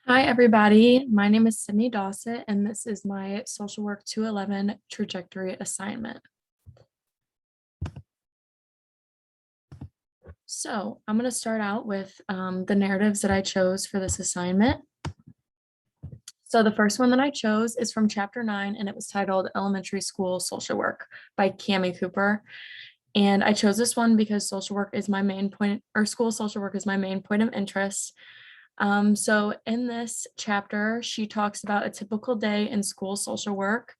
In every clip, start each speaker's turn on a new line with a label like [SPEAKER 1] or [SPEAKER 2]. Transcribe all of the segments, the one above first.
[SPEAKER 1] Hi, everybody. My name is Sydney Dawson, and this is my Social Work 211 trajectory assignment. So I'm going to start out with the narratives that I chose for this assignment. So the first one that I chose is from chapter 9, and it was titled Elementary School Social Work by Cami Cooper. And I chose this one because social work is my main point, or school social work is my main point of interest. So in this chapter, she talks about a typical day in school social work.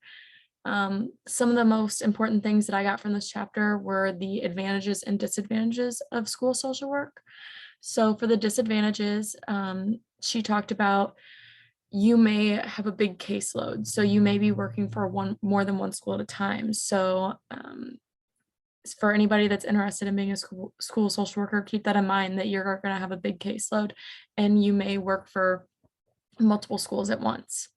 [SPEAKER 1] Some of the most important things that I got from this chapter were the advantages and disadvantages of school social work. So for the disadvantages, she talked about you may have a big caseload. So you may be working for more than one school at a time. So for anybody that's interested in being a school social worker, keep that in mind that you're going to have a big caseload and you may work for multiple schools at once.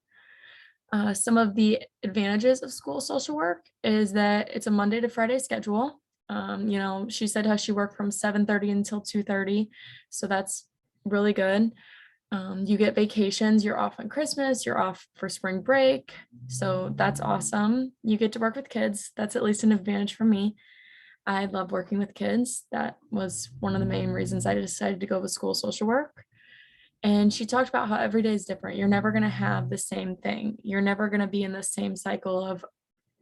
[SPEAKER 1] Some of the advantages of school social work is that it's a Monday to Friday schedule. She said how she worked from 7:30 until 2:30, so that's really good. You get vacations, you're off on Christmas, you're off for spring break, so that's awesome. You get to work with kids, that's at least an advantage for me. I love working with kids. That was one of the main reasons I decided to go with school social work. And she talked about how every day is different. You're never going to have the same thing. You're never going to be in the same cycle of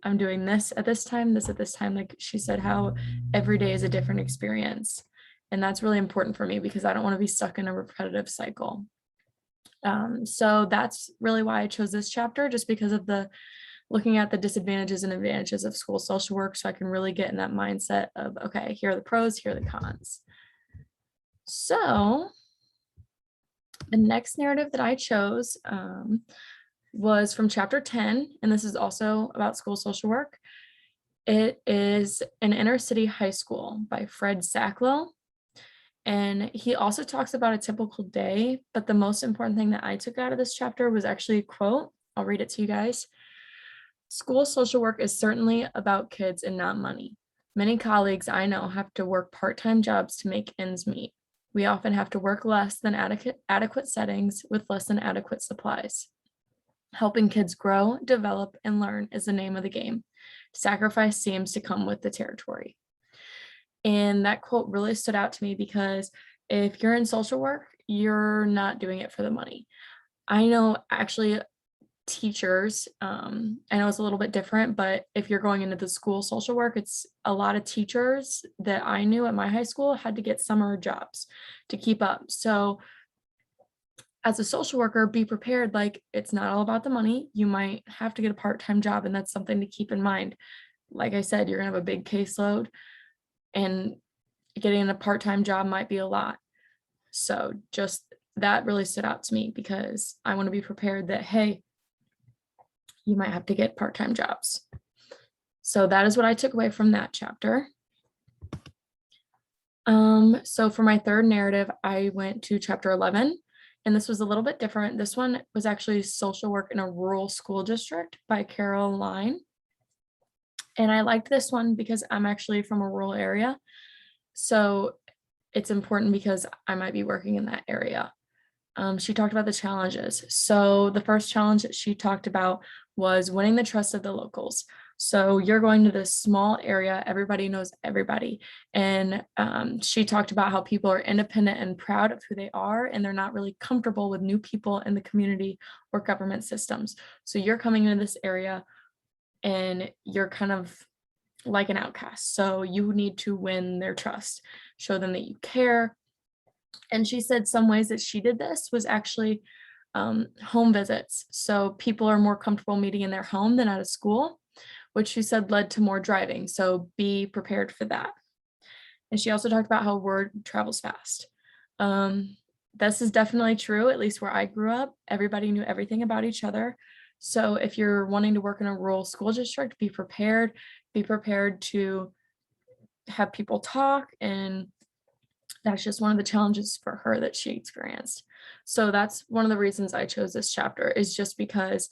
[SPEAKER 1] I'm doing this at this time, this at this time. Like she said, how every day is a different experience. And that's really important for me because I don't want to be stuck in a repetitive cycle. So that's really why I chose this chapter, just because of the looking at the disadvantages and advantages of school social work. So I can really get in that mindset of, okay, here are the pros, here are the cons. So the next narrative that I chose was from chapter 10, and this is also about school social work. It is An Inner City High School by Fred Sacklow. And he also talks about a typical day, but the most important thing that I took out of this chapter was actually a quote. I'll read it to you guys. School social work is certainly about kids and not money. Many colleagues I know have to work part-time jobs to make ends meet. We often have to work less than adequate settings with less than adequate supplies. Helping kids grow, develop, and learn is the name of the game. Sacrifice seems to come with the territory. And that quote really stood out to me because if you're in social work, you're not doing it for the money. I know actually teachers, I know it's a little bit different, but if you're going into the school social work, it's a lot of teachers that I knew at my high school had to get summer jobs to keep up. So as a social worker, be prepared. Like it's not all about the money. You might have to get a part-time job, and that's something to keep in mind. Like I said, you're gonna have a big caseload, and getting a part-time job might be a lot. So just that really stood out to me because I want to be prepared that, hey, you might have to get part-time jobs. So that is what I took away from that chapter. So for my third narrative, I went to chapter 11, and this was a little bit different. This one was actually Social Work in a Rural School District by Carol Line. And I liked this one because I'm actually from a rural area. So it's important because I might be working in that area. She talked about the challenges. So the first challenge that she talked about was winning the trust of the locals. So you're going to this small area, everybody knows everybody. And she talked about how people are independent and proud of who they are, and they're not really comfortable with new people in the community or government systems. So you're coming into this area and you're kind of like an outcast. So you need to win their trust, show them that you care. And she said some ways that she did this was actually home visits. So people are more comfortable meeting in their home than at a school, which she said led to more driving. So be prepared for that. And she also talked about how word travels fast. This is definitely true, at least where I grew up. Everybody knew everything about each other. So if you're wanting to work in a rural school district, be prepared. Be prepared to have people talk, and that's just one of the challenges for her that she experienced. So that's one of the reasons I chose this chapter, is just because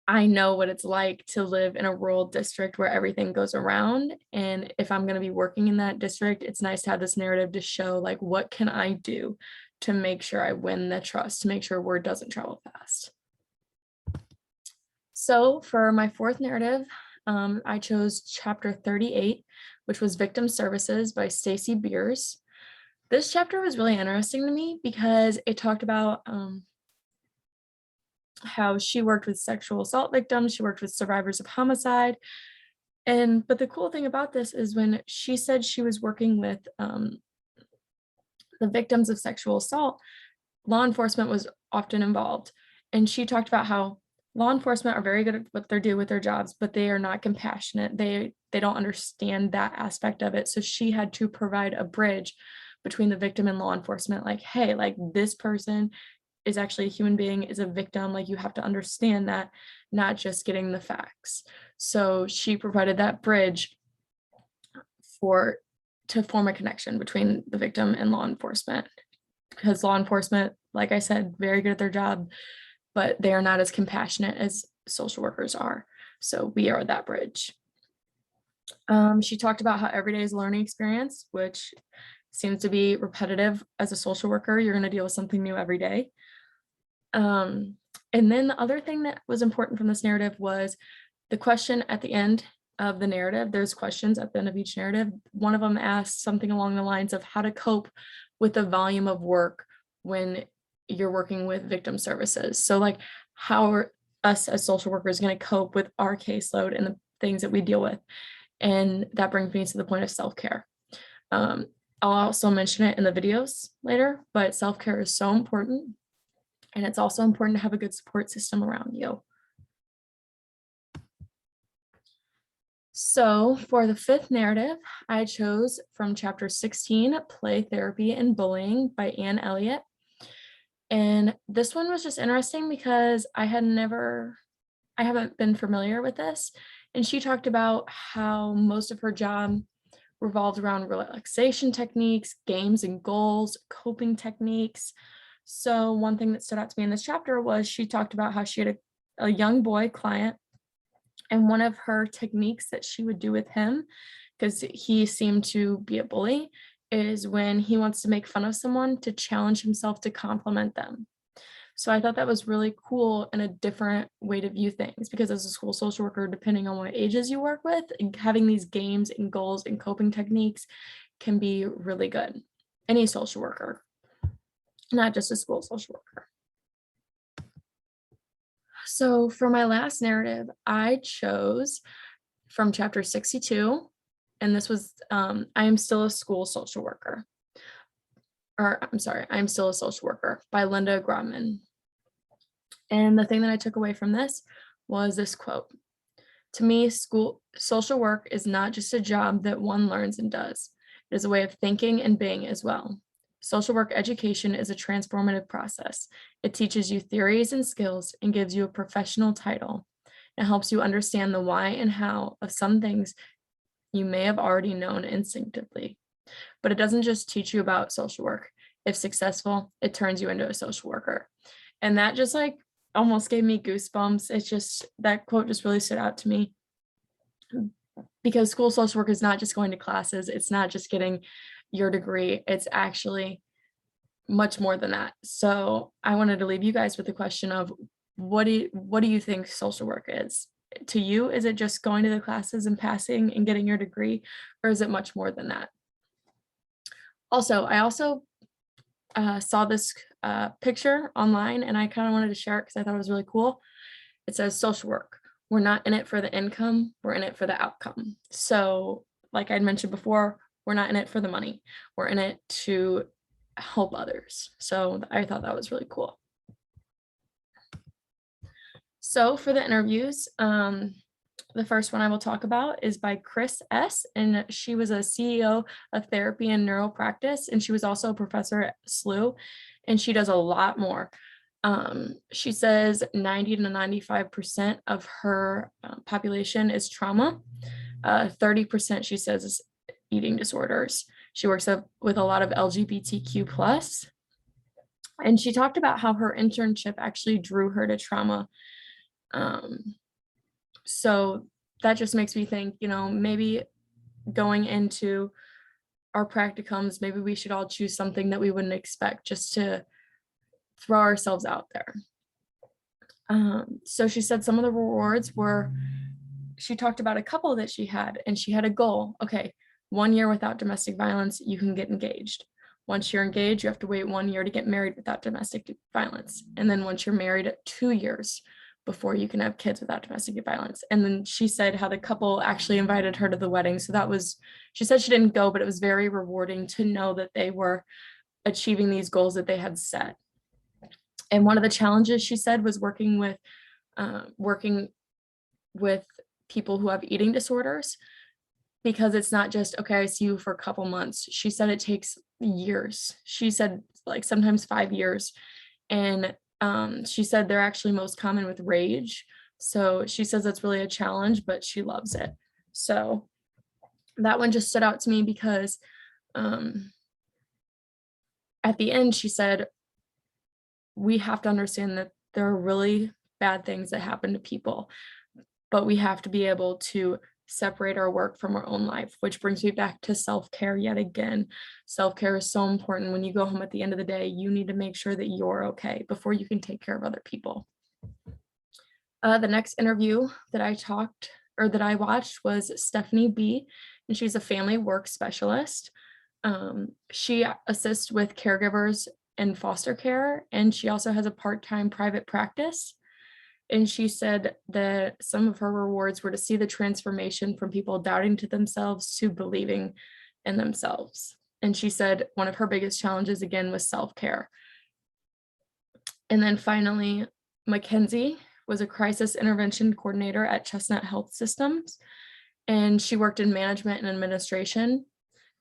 [SPEAKER 1] I know what it's like to live in a rural district where everything goes around. And if I'm going to be working in that district, it's nice to have this narrative to show, like, what can I do to make sure I win the trust, to make sure word doesn't travel fast. So for my fourth narrative, I chose chapter 38, which was Victim Services by Stacy Beers. This chapter was really interesting to me because it talked about how she worked with sexual assault victims, she worked with survivors of homicide. But the cool thing about this is when she said she was working with the victims of sexual assault, law enforcement was often involved. And she talked about how law enforcement are very good at what they do with their jobs, but they are not compassionate. They don't understand that aspect of it. So she had to provide a bridge between the victim and law enforcement, like, hey, like, this person is actually a human being, is a victim, like, you have to understand that, not just getting the facts. So she provided that bridge to form a connection between the victim and law enforcement, because law enforcement, like I said, very good at their job, but they are not as compassionate as social workers are. So we are that bridge. She talked about how every day is a learning experience, which seems to be repetitive. As a social worker, you're going to deal with something new every day. And then the other thing that was important from this narrative was the question at the end of the narrative. There's questions at the end of each narrative. One of them asked something along the lines of how to cope with the volume of work when you're working with victim services. So, like, how are us as social workers going to cope with our caseload and the things that we deal with? And that brings me to the point of self-care. I'll also mention it in the videos later, but self-care is so important. And it's also important to have a good support system around you. So for the fifth narrative, I chose from chapter 16, Play Therapy and Bullying by Anne Elliott. And this one was just interesting because I haven't been familiar with this. And she talked about how most of her job revolved around relaxation techniques, games and goals, coping techniques. So one thing that stood out to me in this chapter was she talked about how she had a young boy client, and one of her techniques that she would do with him, because he seemed to be a bully, is when he wants to make fun of someone, to challenge himself to compliment them. So I thought that was really cool and a different way to view things, because as a school social worker, depending on what ages you work with, having these games and goals and coping techniques can be really good. Any social worker, not just a school social worker. So for my last narrative, I chose from chapter 62, and this was I Am Still a School Social Worker. Or I'm sorry, I Am Still a Social Worker by Linda Grobman. And the thing that I took away from this was this quote. To me, school social work is not just a job that one learns and does. It is a way of thinking and being as well. Social work education is a transformative process. It teaches you theories and skills and gives you a professional title. It helps you understand the why and how of some things you may have already known instinctively. But it doesn't just teach you about social work. If successful, it turns you into a social worker. And that just, like, almost gave me goosebumps. It's just, that quote just really stood out to me, because school social work is not just going to classes. It's not just getting your degree. It's actually much more than that. So I wanted to leave you guys with the question of, what do you think social work is? To you, is it just going to the classes and passing and getting your degree, or is it much more than that? Also, I saw this picture online, and I kind of wanted to share it because I thought it was really cool. It says social work. We're not in it for the income, we're in it for the outcome. So like I'd mentioned before, we're not in it for the money. We're in it to help others. So I thought that was really cool. So for the interviews, the first one I will talk about is by Chris S. And she was a CEO of therapy and neural practice. And she was also a professor at SLU. And she does a lot more. She says 90 to 95% of her population is trauma. 30% she says is eating disorders. She works with a lot of LGBTQ plus. And she talked about how her internship actually drew her to trauma. So that just makes me think, maybe going into our practicums, maybe we should all choose something that we wouldn't expect just to throw ourselves out there. So she said some of the rewards were, she talked about a couple that she had, and she had a goal. Okay, 1 year without domestic violence, you can get engaged. Once you're engaged, you have to wait 1 year to get married without domestic violence. And then once you're married, 2 years before you can have kids without domestic violence. And then she said how the couple actually invited her to the wedding. So that was, she said she didn't go, but it was very rewarding to know that they were achieving these goals that they had set. And one of the challenges she said was working with people who have eating disorders, because it's not just, okay, I see you for a couple months. She said it takes years. She said like sometimes 5 years. And she said they're actually most common with rage. So she says that's really a challenge, but she loves it. So that one just stood out to me because at the end, she said, we have to understand that there are really bad things that happen to people, but we have to be able to separate our work from our own life, which brings me back to self-care yet again. Self-care is so important. When you go home at the end of the day, you need to make sure that you're okay before you can take care of other people. The next interview that I watched was Stephanie B, and she's a family work specialist. She assists with caregivers in foster care, and she also has a part-time private practice. And she said that some of her rewards were to see the transformation from people doubting to themselves to believing in themselves. And she said one of her biggest challenges again was self-care. And then finally, Mackenzie was a crisis intervention coordinator at Chestnut Health Systems, and she worked in management and administration.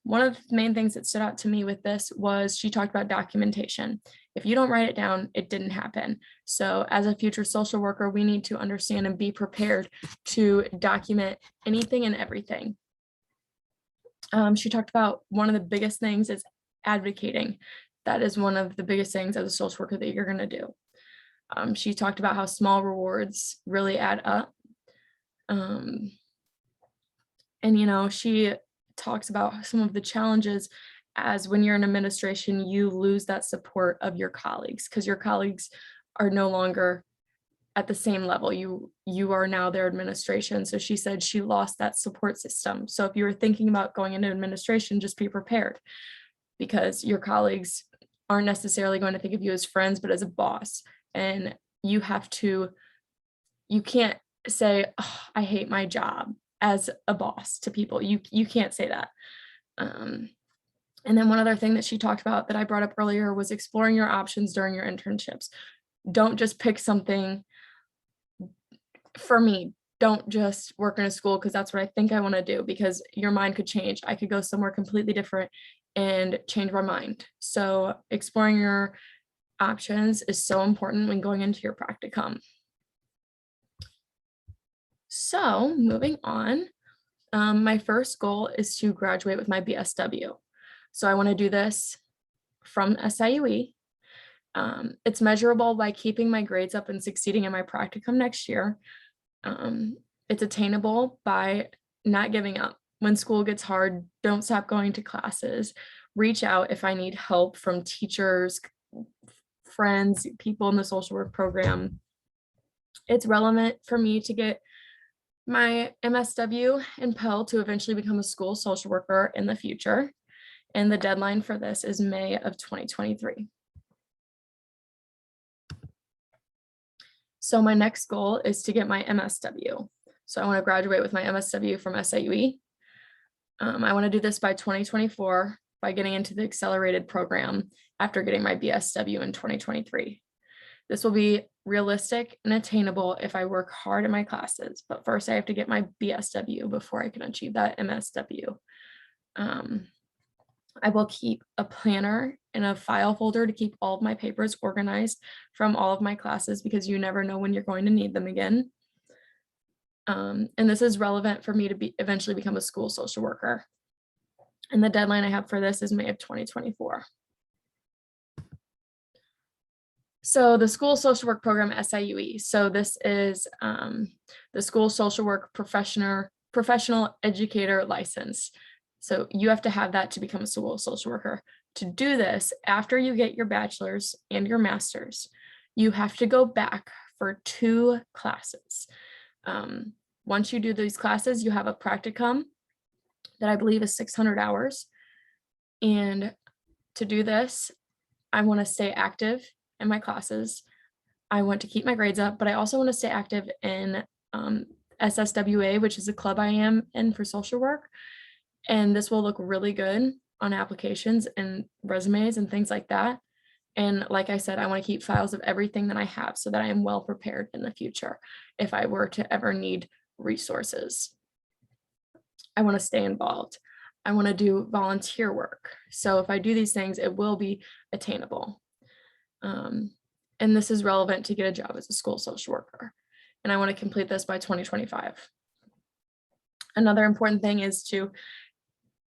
[SPEAKER 1] One of the main things that stood out to me with this was she talked about documentation. If you don't write it down, it didn't happen. So as a future social worker, we need to understand and be prepared to document anything and everything. She talked about one of the biggest things is advocating. That is one of the biggest things as a social worker that you're going to do. She talked about how small rewards really add up. And, she talks about some of the challenges as when you're in administration, you lose that support of your colleagues because your colleagues are no longer at the same level. You are now their administration. So she said she lost that support system. So if you were thinking about going into administration, just be prepared, because your colleagues aren't necessarily going to think of you as friends, but as a boss. And you can't say, oh, I hate my job as a boss to people. You can't say that. And then one other thing that she talked about that I brought up earlier was exploring your options during your internships. Don't just pick something. For me, don't just work in a school because that's what I think I want to do, because your mind could change. I could go somewhere completely different and change my mind. So exploring your options is so important when going into your practicum. So moving on, my first goal is to graduate with my BSW. So I want to do this from SIUE. It's measurable by keeping my grades up and succeeding in my practicum next year. It's attainable by not giving up. When school gets hard, don't stop going to classes. Reach out if I need help from teachers, friends, people in the social work program. It's relevant for me to get my MSW and Pell to eventually become a school social worker in the future. And the deadline for this is May of 2023. So my next goal is to get my MSW. So I want to graduate with my MSW from SIUE. I want to do this by 2024 by getting into the accelerated program after getting my BSW in 2023. This will be realistic and attainable if I work hard in my classes, but first I have to get my BSW before I can achieve that MSW. I will keep a planner and a file folder to keep all of my papers organized from all of my classes, because you never know when you're going to need them again. And this is relevant for me to eventually become a school social worker. And the deadline I have for this is May of 2024. So the school social work program, SIUE. So this is the school social work professional educator license. So you have to have that to become a school social worker. To do this, after you get your bachelor's and your master's, you have to go back for 2 classes. Once you do these classes, you have a practicum that I believe is 600 hours. And to do this, I want to stay active in my classes. I want to keep my grades up, but I also want to stay active in SSWA, which is a club I am in for social work. And this will look really good on applications and resumes and things like that. And like I said, I want to keep files of everything that I have so that I am well prepared in the future if I were to ever need resources. I want to stay involved. I want to do volunteer work. So if I do these things, it will be attainable. And this is relevant to get a job as a school social worker. And I want to complete this by 2025. Another important thing is to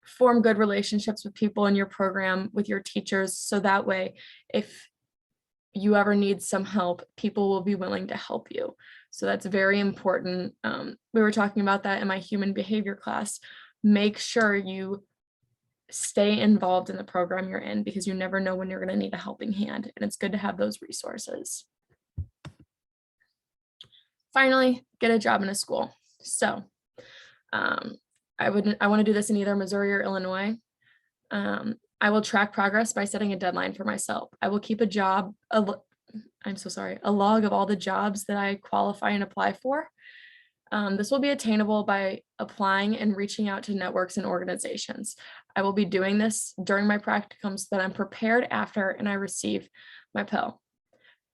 [SPEAKER 1] form good relationships with people in your program, with your teachers, so that way, if you ever need some help, people will be willing to help you. So that's very important. We were talking about that in my human behavior class. Make sure you stay involved in the program you're in, because you never know when you're going to need a helping hand, and it's good to have those resources. Finally, get a job in a school. So I want to do this in either Missouri or Illinois. I will track progress by setting a deadline for myself. I will keep a log of all the jobs that I qualify and apply for. This will be attainable by applying and reaching out to networks and organizations. I will be doing this during my practicum so that I'm prepared after and I receive my Pell.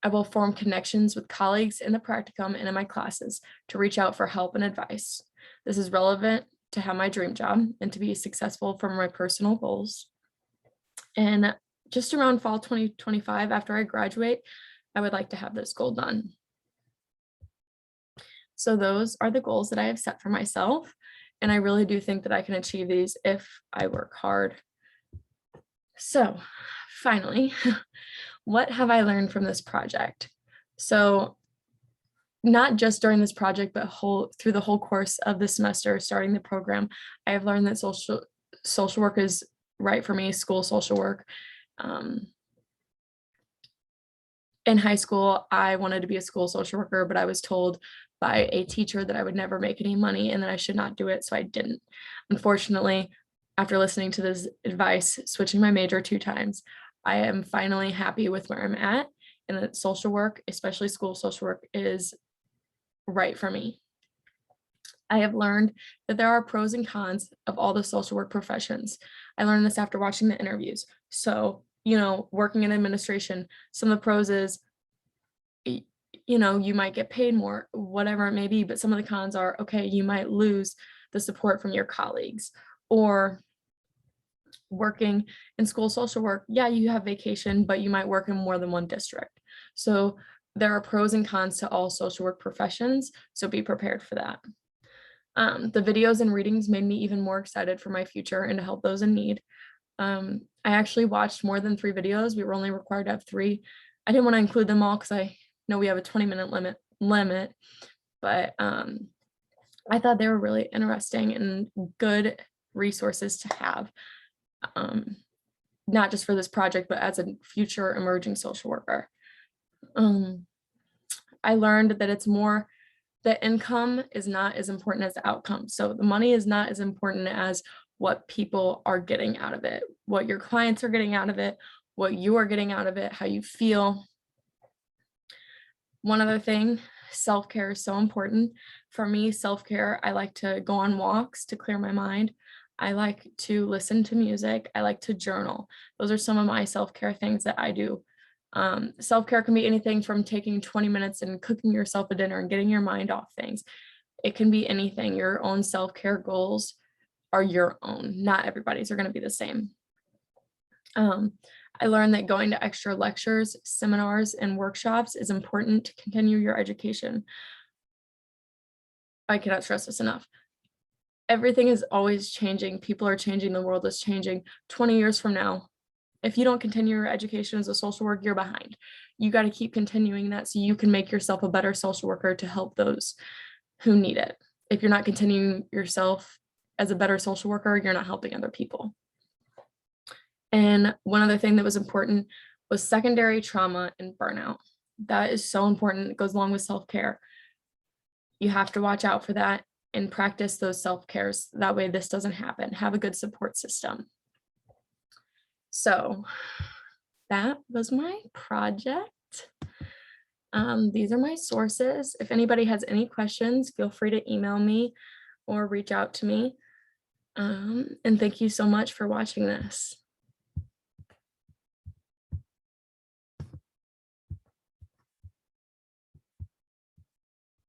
[SPEAKER 1] I will form connections with colleagues in the practicum and in my classes to reach out for help and advice. This is relevant to have my dream job and to be successful for my personal goals. And just around fall 2025, after I graduate, I would like to have this goal done. So those are the goals that I have set for myself. And I really do think that I can achieve these if I work hard. So finally, what have I learned from this project? So not just during this project, but through the whole course of the semester, starting the program, I have learned that social work is right for me, school social work. In high school, I wanted to be a school social worker, but I was told by a teacher that I would never make any money and that I should not do it, so I didn't. Unfortunately, after listening to this advice, switching my major 2 times, I am finally happy with where I'm at, and that social work, especially school social work, is right for me. I have learned that there are pros and cons of all the social work professions. I learned this after watching the interviews. So, working in administration, some of the pros is, you might get paid more, whatever it may be, but some of the cons are, okay, you might lose the support from your colleagues. Or working in school social work, yeah, you have vacation, but you might work in more than one district. So there are pros and cons to all social work professions, so be prepared for that. The videos and readings made me even more excited for my future and to help those in need. I actually watched more than 3 videos. We were only required to have 3. I didn't want to include them all because I know we have a 20-minute limit, but I thought they were really interesting and good resources to have, not just for this project, but as a future emerging social worker. I learned that the income is not as important as the outcome. So the money is not as important as what people are getting out of it, what your clients are getting out of it, what you are getting out of it, how you feel. One other thing, self-care is so important. For me, self-care, I like to go on walks to clear my mind. I like to listen to music. I like to journal. Those are some of my self-care things that I do. Self-care can be anything from taking 20 minutes and cooking yourself a dinner and getting your mind off things. It can be anything. Your own self-care goals are your own. Not everybody's are going to be the same. I learned that going to extra lectures, seminars, and workshops is important to continue your education. I cannot stress this enough. Everything is always changing. People are changing. The world is changing. 20 years from now, if you don't continue your education as a social worker, you're behind. You got to keep continuing that so you can make yourself a better social worker to help those who need it. If you're not continuing yourself as a better social worker, you're not helping other people. And one other thing that was important was secondary trauma and burnout. That is so important. It goes along with self-care. You have to watch out for that and practice those self-cares. That way this doesn't happen. Have a good support system. So that was my project. These are my sources. If anybody has any questions, feel free to email me or reach out to me. And thank you so much for watching this.